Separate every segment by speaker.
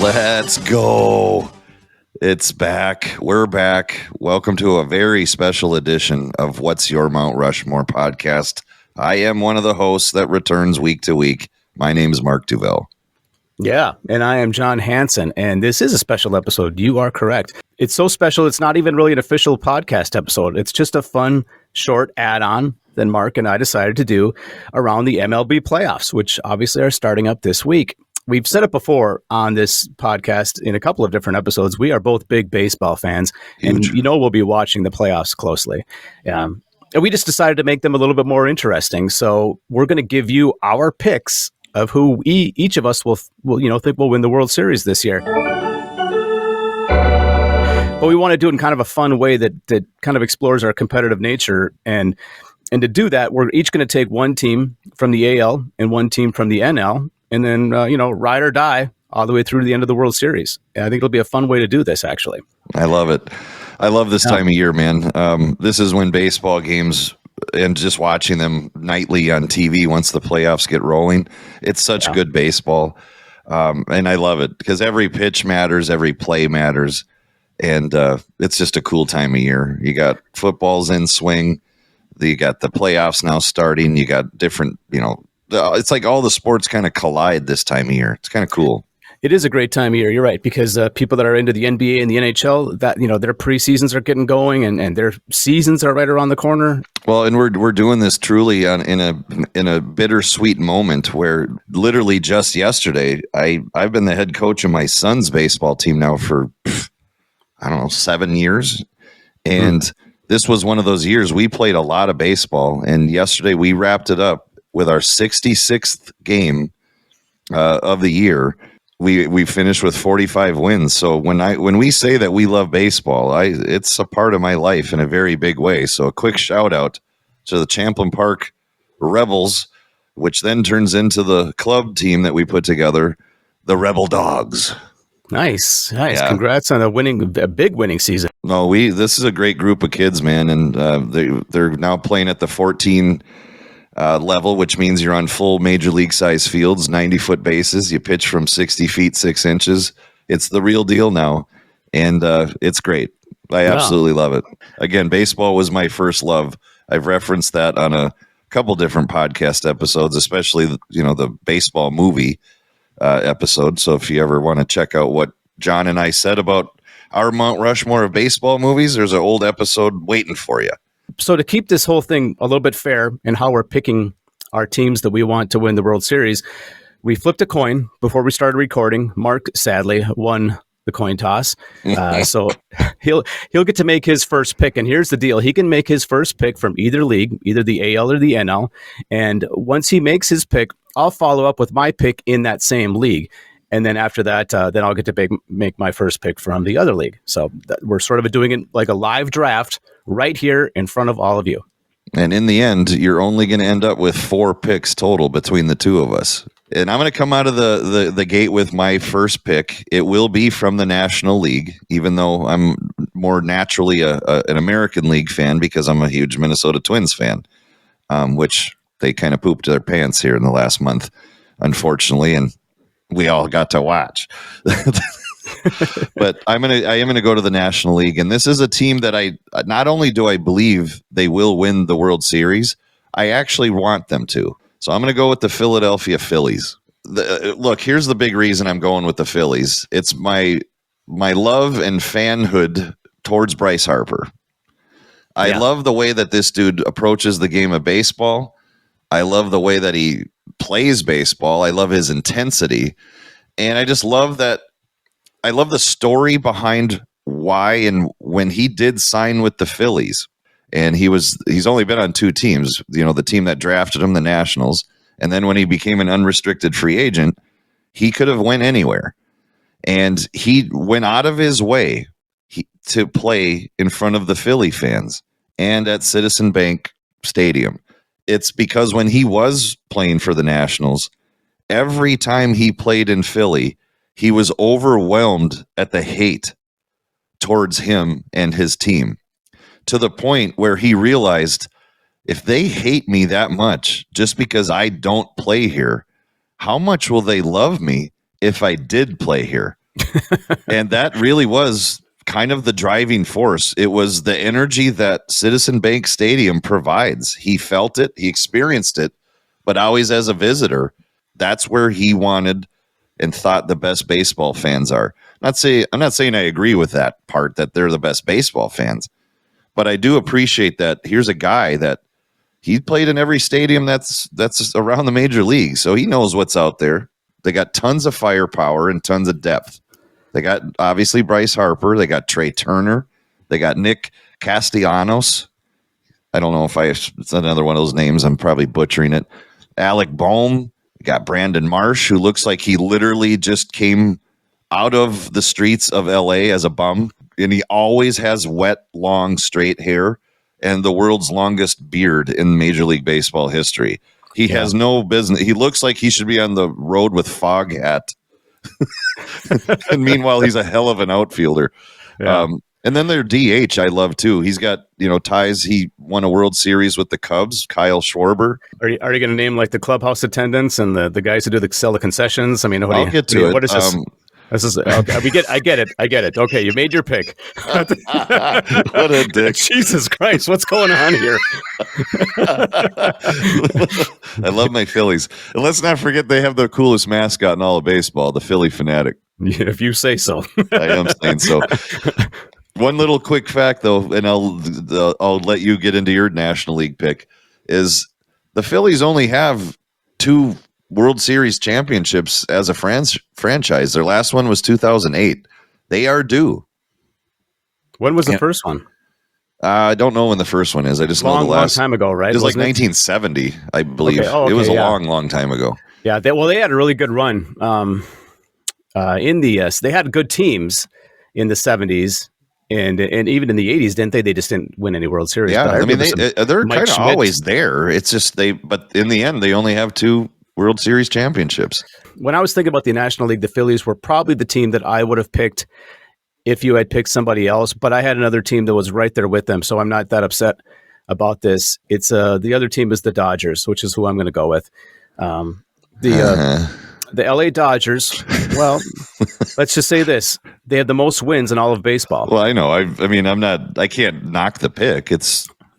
Speaker 1: Let's go. It's back. We're back. Welcome to a very special edition of What's Your Mount Rushmore podcast. I am one of the hosts that returns week to week. My name is Mark Duvel.
Speaker 2: Yeah, and I am John Hansen, and this is a special episode. You are correct. It's so special, it's not even really an official podcast episode. It's just a fun, short add-on that Mark and I decided to do around the MLB playoffs, which obviously are starting up this week. We've said it before on this podcast in a couple of different episodes. We are both big baseball fans, and we'll be watching the playoffs closely. And we just decided to make them a little bit more interesting. So we're going to give you our picks of who each of us will think will win the World Series this year. But we want to do it in kind of a fun way that kind of explores our competitive nature. And to do that, we're each going to take one team from the AL and one team from the NL. And then, ride or die all the way through to the end of the World Series. I think it'll be a fun way to do this, actually.
Speaker 1: I love it. I love this time of year, man. This is when baseball games and just watching them nightly on TV once the playoffs get rolling. It's such good baseball. And I love it because every pitch matters, every play matters. And it's just a cool time of year. You got footballs in swing. You got the playoffs now starting. You got different, it's like all the sports kind of collide this time of year. It's kind of cool.
Speaker 2: It is a great time of year. You're right, because people that are into the NBA and the NHL, that their preseasons are getting going and their seasons are right around the corner.
Speaker 1: Well, and we're doing this truly in a bittersweet moment where literally just yesterday, I've been the head coach of my son's baseball team now for 7 years, and this was one of those years we played a lot of baseball, and yesterday we wrapped it up with our 66th game of the year. We finished with 45 wins. So when we say that we love baseball, it's a part of my life in a very big way. So a quick shout out to the Champlain Park Rebels, which then turns into the club team that we put together, the Rebel Dogs.
Speaker 2: Nice. Yeah. Congrats on a big winning season.
Speaker 1: No, this is a great group of kids, man, and they're now playing at the 14 level, which means you're on full major league size fields, 90-foot bases. You pitch from 60 feet 6 inches. It's the real deal now, and it's great. I absolutely love it. Again, baseball was my first love. I've referenced that on a couple different podcast episodes, especially the baseball movie episode. So if you ever want to check out what John and I said about our Mount Rushmore of baseball movies, there's an old episode waiting for you.
Speaker 2: So to keep this whole thing a little bit fair in how we're picking our teams that we want to win the World Series, we flipped a coin before we started recording. Mark, sadly, won the coin toss. So he'll get to make his first pick. And here's the deal. He can make his first pick from either league, either the AL or the NL. And once he makes his pick, I'll follow up with my pick in that same league. And then after that, then I'll get to make my first pick from the other league. So we're sort of doing it like a live draft right here in front of all of you.
Speaker 1: And in the end, you're only going to end up with 4 picks total between the two of us. And I'm going to come out of the gate with my first pick. It will be from the National League, even though I'm more naturally an American League fan because I'm a huge Minnesota Twins fan, which they kind of pooped their pants here in the last month, unfortunately, and we all got to watch. But I am gonna go to the National League, and this is a team that I not only do I believe they will win the World Series, I actually want them to. So I'm gonna go with the Philadelphia Phillies. Look, here's the big reason I'm going with the Phillies. It's my love and fanhood towards Bryce Harper. I love the way that this dude approaches the game of baseball. I love the way that he plays baseball. I love his intensity. And I just love that. I love the story behind why and when he did sign with the Phillies. And he's only been on 2 teams, the team that drafted him, the Nationals. And then when he became an unrestricted free agent, he could have went anywhere. And he went out of his way to play in front of the Philly fans and at Citizen Bank Stadium. It's because when he was playing for the Nationals, every time he played in Philly, he was overwhelmed at the hate towards him and his team, to the point where he realized, if they hate me that much just because I don't play here, how much will they love me if I did play here? And that really was kind of the driving force. It was the energy that Citizen Bank Stadium provides. He felt it, he experienced it, but always as a visitor. That's where he wanted and thought the best baseball fans are. I'm not saying I agree with that part, that they're the best baseball fans, but I do appreciate that here's a guy that he played in every stadium that's around the major league, so he knows what's out there. They got tons of firepower and tons of depth. They got obviously Bryce Harper. They got Trey Turner. They got Nick Castellanos. I don't know if it's another one of those names. I'm probably butchering it. Alec Boehm. We got Brandon Marsh, who looks like he literally just came out of the streets of LA as a bum. And he always has wet, long, straight hair and the world's longest beard in Major League Baseball history. He has no business. He looks like he should be on the road with fog hat. And meanwhile, he's a hell of an outfielder.
Speaker 2: Yeah.
Speaker 1: And then their DH, I love too. He's got ties. He won a World Series with the Cubs. Kyle Schwarber.
Speaker 2: Are you going to name like the clubhouse attendants and the guys who sell the concessions? I mean,
Speaker 1: I'll get to it.
Speaker 2: What is this? This is okay, I get it. Okay, you made your pick.
Speaker 1: What a dick!
Speaker 2: Jesus Christ, what's going on here?
Speaker 1: I love my Phillies, and let's not forget they have the coolest mascot in all of baseball, the Philly Fanatic.
Speaker 2: Yeah, if you say so.
Speaker 1: I am saying so. One little quick fact, though, and I'll let you get into your National League pick, is the Phillies only have 2 World Series championships as a franchise. Their last one was 2008. They are due.
Speaker 2: When was the first one?
Speaker 1: I don't know when the first one is. I just know the last
Speaker 2: long time ago, right?
Speaker 1: It was like 1970, I believe.
Speaker 2: Okay.
Speaker 1: It was a long time ago.
Speaker 2: Yeah, they had a really good run. In the they had good teams in the 70s. And even in the 80s, didn't they? They just didn't win any World Series.
Speaker 1: Yeah, I mean, they're kind of always there. It's just but in the end, they only have 2 World Series championships.
Speaker 2: When I was thinking about the National League, the Phillies were probably the team that I would have picked if you had picked somebody else, but I had another team that was right there with them, so I'm not that upset about this. It's the other team is the Dodgers, which is who I'm going to go with. The LA Dodgers, well, let's just say this. They had the most wins in all of baseball.
Speaker 1: Well, I know. I can't knock the pick.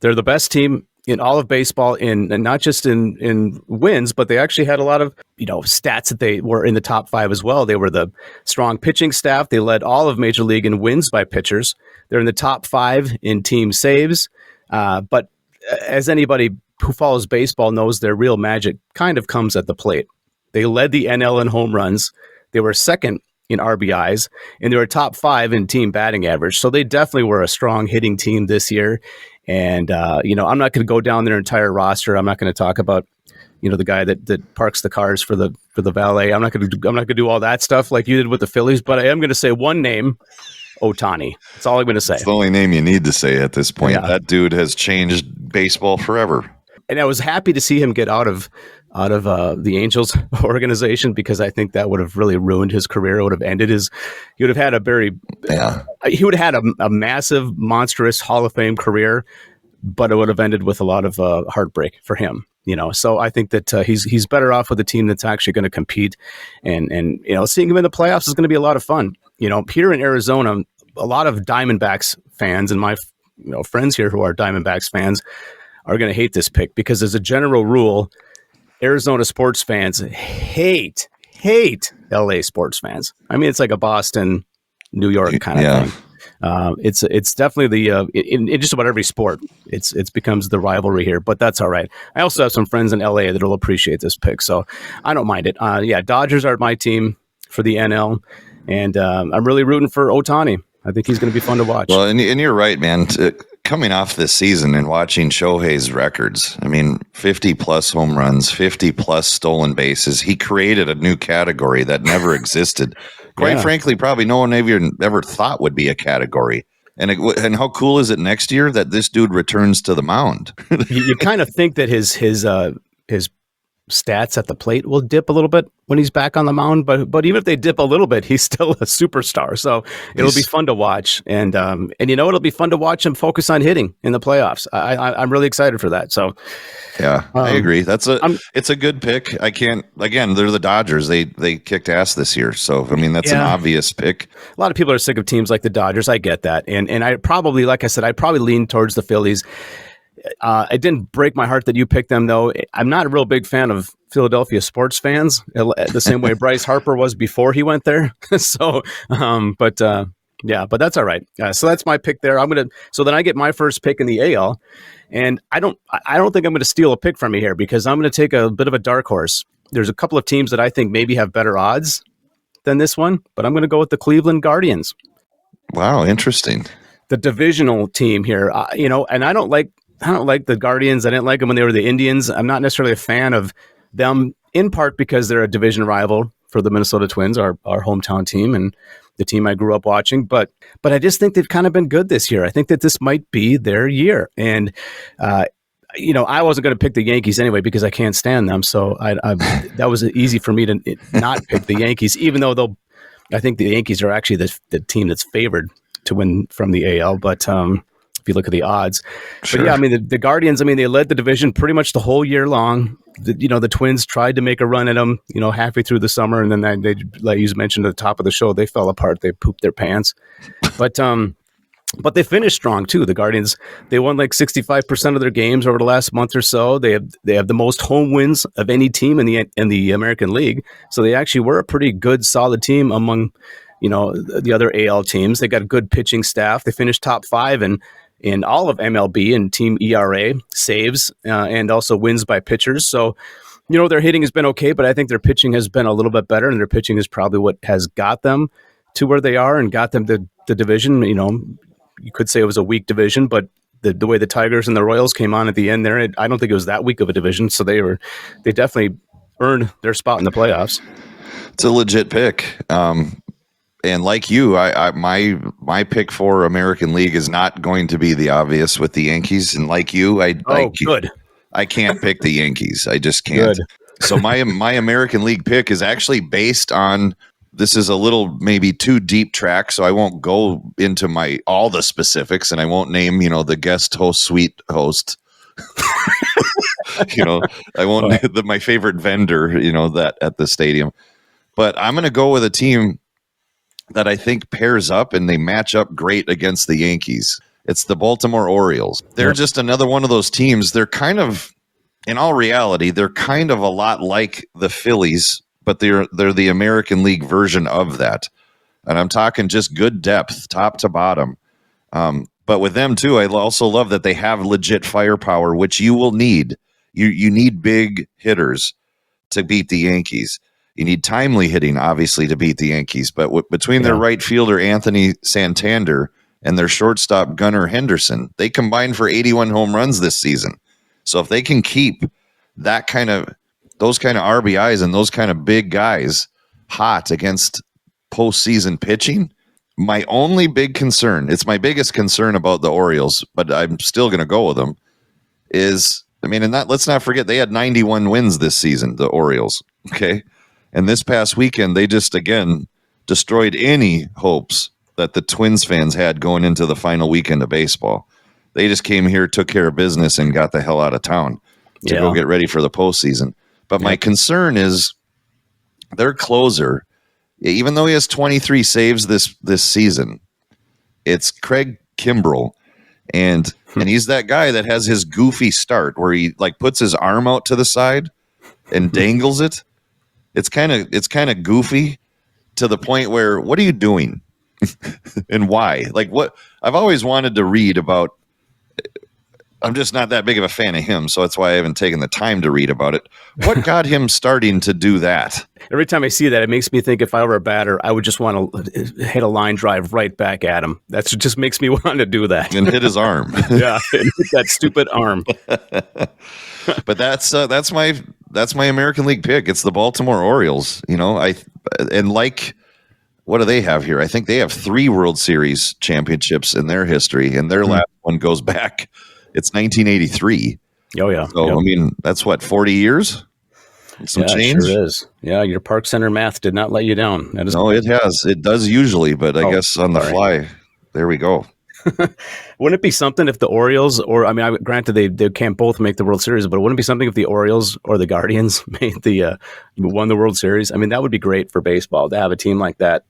Speaker 2: They're the best team in all of baseball, and not just in wins, but they actually had a lot of stats that they were in the top 5 as well. They were the strong pitching staff. They led all of Major League in wins by pitchers. They're in the top 5 in team saves. But as anybody who follows baseball knows, their real magic kind of comes at the plate. They led the NL in home runs. They were second in RBIs, and they were top 5 in team batting average. So they definitely were a strong hitting team this year. And, I'm not going to go down their entire roster. I'm not going to talk about, the guy that parks the cars for the valet. I'm not going to do all that stuff like you did with the Phillies, but I am going to say one name, Ohtani. That's all I'm going to say.
Speaker 1: It's the only name you need to say at this point. Yeah. That dude has changed baseball forever.
Speaker 2: And I was happy to see him get out of the Angels organization, because I think that would have really ruined his career. It would have ended he would have had he would have had a massive, monstrous Hall of Fame career, but it would have ended with a lot of heartbreak for him. So I think that he's better off with a team that's actually going to compete, and seeing him in the playoffs is going to be a lot of fun. Here in Arizona, a lot of Diamondbacks fans and my friends here who are Diamondbacks fans are going to hate this pick, because as a general rule, Arizona sports fans hate LA sports fans. I mean, it's like a Boston, New York kind of thing. It's definitely in just about every sport. It's becomes the rivalry here, but that's all right. I also have some friends in LA that'll appreciate this pick, so I don't mind it. Dodgers are my team for the NL, and I'm really rooting for Ohtani. I think he's going to be fun to watch.
Speaker 1: Well, and you're right, man. Coming off this season and watching Shohei's records, 50 plus home runs, 50 plus stolen bases. He created a new category that never existed. Quite frankly, probably no one ever thought would be a category. And how cool is it next year that this dude returns to the mound?
Speaker 2: you kind of think that his stats at the plate will dip a little bit when he's back on the mound. But even if they dip a little bit, he's still a superstar. So it'll be fun to watch. And it'll be fun to watch him focus on hitting in the playoffs. I'm really excited for that. So
Speaker 1: yeah, I agree. It's a good pick. They're the Dodgers. They kicked ass this year. So, I mean, that's an obvious pick.
Speaker 2: A lot of people are sick of teams like the Dodgers. I get that. And I probably, like I said, I'd probably lean towards the Phillies. It didn't break my heart that you picked them, though. I'm not a real big fan of Philadelphia sports fans, the same way Bryce Harper was before he went there. So, but that's all right. So that's my pick there. So then I get my first pick in the AL, and I don't think I'm going to steal a pick from you here, because I'm going to take a bit of a dark horse. There's a couple of teams that I think maybe have better odds than this one, but I'm going to go with the Cleveland Guardians.
Speaker 1: Wow, interesting.
Speaker 2: The divisional team here, and I don't like the Guardians. I didn't like them when they were the Indians. I'm not necessarily a fan of them, in part because they're a division rival for the Minnesota Twins, our hometown team and the team I grew up watching. But I just think they've kind of been good this year. I think that this might be their year. And, I wasn't going to pick the Yankees anyway because I can't stand them. So that was easy for me to not pick the Yankees, even though I think the Yankees are actually the team that's favored to win from the AL. But if you look at the odds. Sure. But yeah, I mean, the Guardians, they led the division pretty much the whole year long. The Twins tried to make a run at them, halfway through the summer. And then they, like you mentioned at the top of the show, they fell apart. They pooped their pants. But they finished strong too. The Guardians, they won like 65% of their games over the last month or so. They have the most home wins of any team in the American League. So they actually were a pretty good, solid team among, the other AL teams. They got a good pitching staff. They finished top 5 in all of MLB and team ERA, saves, and also wins by pitchers. So, their hitting has been okay, but I think their pitching has been a little bit better, and their pitching is probably what has got them to where they are and got them to the division. You could say it was a weak division, but the way the Tigers and the Royals came on at the end there, I don't think it was that weak of a division. So they definitely earned their spot in the playoffs.
Speaker 1: It's a legit pick. And like you, my pick for American League is not going to be the obvious with the Yankees. And like you,
Speaker 2: good.
Speaker 1: I can't pick the Yankees. I just can't. Good. So my American League pick is actually based on, this is a little maybe too deep track, so I won't go into all the specifics, and I won't name, the guest host, suite host. I won't name my favorite vendor, that at the stadium. But I'm going to go with a team that I think pairs up and they match up great against the Yankees. It's the Baltimore Orioles. They're just another one of those teams. They're kind of, in all reality, they're kind of a lot like the Phillies, but they're the American League version of that. And I'm talking just good depth, top to bottom. But with them too, I also love that they have legit firepower, which you will need. You need big hitters to beat the Yankees. You need timely hitting, obviously, to beat the Yankees. But between their right fielder, Anthony Santander, and their shortstop, Gunnar Henderson, they combined for 81 home runs this season. So if they can keep those kind of RBIs and those kind of big guys hot against postseason pitching, my only big concern, it's my biggest concern about the Orioles, but I'm still going to go with them, is, let's not forget, they had 91 wins this season, the Orioles, okay? And this past weekend, they just, again, destroyed any hopes that the Twins fans had going into the final weekend of baseball. They just came here, took care of business, and got the hell out of town to go get ready for the postseason. But my concern is their closer, even though he has 23 saves this season, it's Craig Kimbrell. And he's that guy that has his goofy start where he puts his arm out to the side and dangles it. It's kind of goofy to the point where, what are you doing? And why? What I've always wanted to read about. I'm just not that big of a fan of him, so that's why I haven't taken the time to read about it. What got him starting to do that?
Speaker 2: Every time I see that, it makes me think if I were a batter, I would just want to hit a line drive right back at him. That just makes me want to do that.
Speaker 1: And hit his arm.
Speaker 2: Yeah, hit that stupid arm.
Speaker 1: But that's my American League pick. It's the Baltimore Orioles. What do they have here? I think they have 3 World Series championships in their history, and their last one goes back. It's 1983.
Speaker 2: Oh, yeah.
Speaker 1: So, that's 40 years? Some
Speaker 2: Yeah, it
Speaker 1: change?
Speaker 2: sure is. Yeah, your Park Center math did not let you down. That is
Speaker 1: No, it has. It does usually, but I guess on the
Speaker 2: sorry.
Speaker 1: fly, there we go.
Speaker 2: Wouldn't it be something if the Orioles, or I mean, granted they can't both make the World Series, but wouldn't it be something if the Orioles or the Guardians made won the World Series? I mean, that would be great for baseball to have a team like that.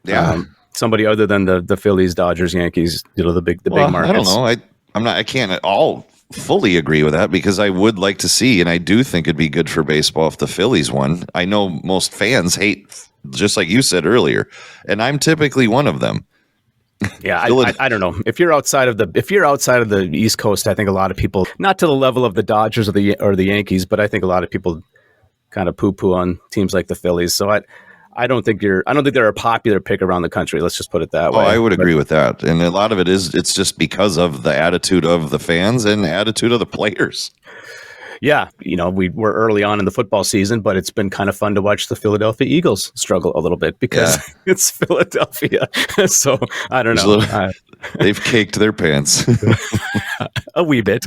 Speaker 1: Yeah.
Speaker 2: Somebody other than the Phillies, Dodgers, Yankees, the big
Speaker 1: Well,
Speaker 2: markets.
Speaker 1: I don't know. I can't at all fully agree with that because I would like to see, and I do think it'd be good for baseball if the Phillies won. I know most fans hate, just like you said earlier, and I'm typically one of them.
Speaker 2: Yeah, I don't know. If you're outside of the East Coast, I think a lot of people, not to the level of the Dodgers or the Yankees, but I think a lot of people kind of poo-poo on teams like the Phillies. So I don't think they're a popular pick around the country. Let's just put it that way.
Speaker 1: I would agree with that. And a lot of it's just because of the attitude of the fans and the attitude of the players.
Speaker 2: Yeah, we're early on in the football season, but it's been kind of fun to watch the Philadelphia Eagles struggle a little bit because it's Philadelphia. So I don't know.
Speaker 1: They've caked their pants
Speaker 2: a wee bit,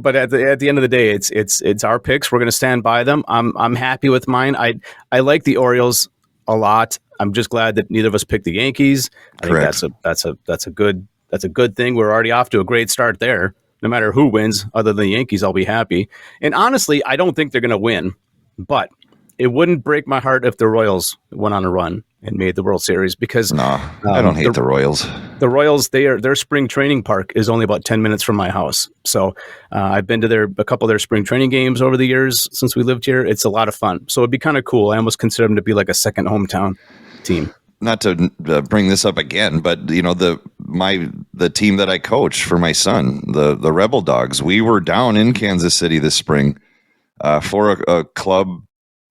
Speaker 2: but at the end of the day, it's our picks. We're going to stand by them. I'm happy with mine. I like the Orioles a lot. I'm just glad that neither of us picked the Yankees. I think that's a good thing. We're already off to a great start there. No matter who wins, other than the Yankees, I'll be happy. And honestly, I don't think they're going to win, but it wouldn't break my heart if the Royals went on a run and made the World Series because
Speaker 1: I don't hate the Royals.
Speaker 2: The Royals, their spring training park is only about 10 minutes from my house. So I've been to a couple of their spring training games over the years since we lived here. It's a lot of fun. So it'd be kind of cool. I almost consider them to be like a second hometown team.
Speaker 1: Not to bring this up again, but the team that I coach for my son, the Rebel Dogs, we were down in Kansas City this spring for a club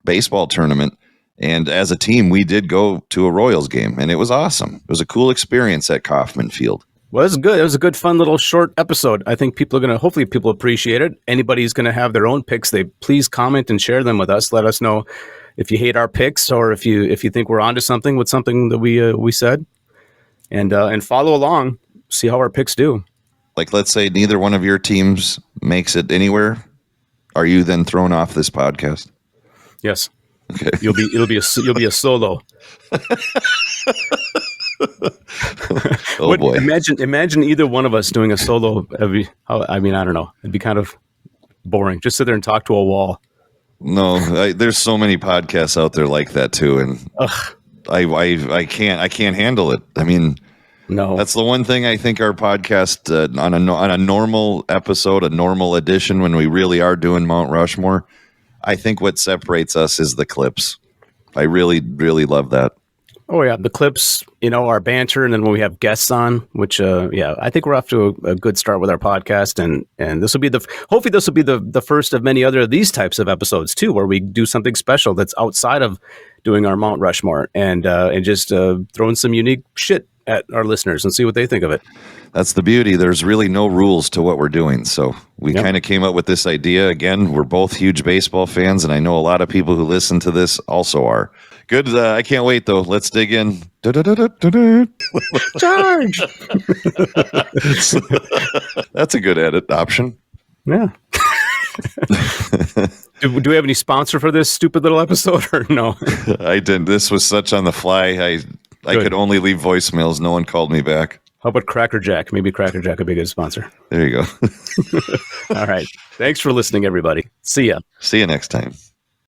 Speaker 1: baseball tournament, and as a team, we did go to a Royals game, and it was awesome. It was a cool experience at Kauffman Field.
Speaker 2: Well, it was good. It was a good, fun little short episode. I think hopefully people appreciate it. Anybody's going to have their own picks. Please comment and share them with us. Let us know if you hate our picks or if you think we're onto something with something that we said, and follow along, see how our picks do.
Speaker 1: Like, let's say neither one of your teams makes it anywhere. Are you then thrown off this podcast?
Speaker 2: Yes.
Speaker 1: Okay.
Speaker 2: You'll be a solo.
Speaker 1: Boy!
Speaker 2: Imagine either one of us doing a solo. I don't know. It'd be kind of boring. Just sit there and talk to a wall.
Speaker 1: No, there's so many podcasts out there like that too, and I can't handle it. I mean,
Speaker 2: no,
Speaker 1: that's the one thing I think our podcast on a normal episode, a normal edition, when we really are doing Mount Rushmore, I think what separates us is the clips. I really, really love that.
Speaker 2: Oh yeah, the clips, our banter, and then when we have guests on, which I think we're off to a good start with our podcast, and this will be hopefully this will be the first of many other of these types of episodes too, where we do something special that's outside of doing our Mount Rushmore and just throwing some unique shit at our listeners and see what they think of it.
Speaker 1: That's the beauty. There's really no rules to what we're doing, so we kind of came up with this idea. Again, we're both huge baseball fans, and I know a lot of people who listen to this also are. Good. I can't wait, though. Let's dig in.
Speaker 2: Charge!
Speaker 1: That's a good edit option.
Speaker 2: Yeah. Do we have any sponsor for this stupid little episode or no?
Speaker 1: I didn't. This was such on the fly. I could only leave voicemails. No one called me back.
Speaker 2: How about Cracker Jack? Maybe Cracker Jack would be a good sponsor.
Speaker 1: There you go.
Speaker 2: All right. Thanks for listening, everybody. See ya.
Speaker 1: See you next time.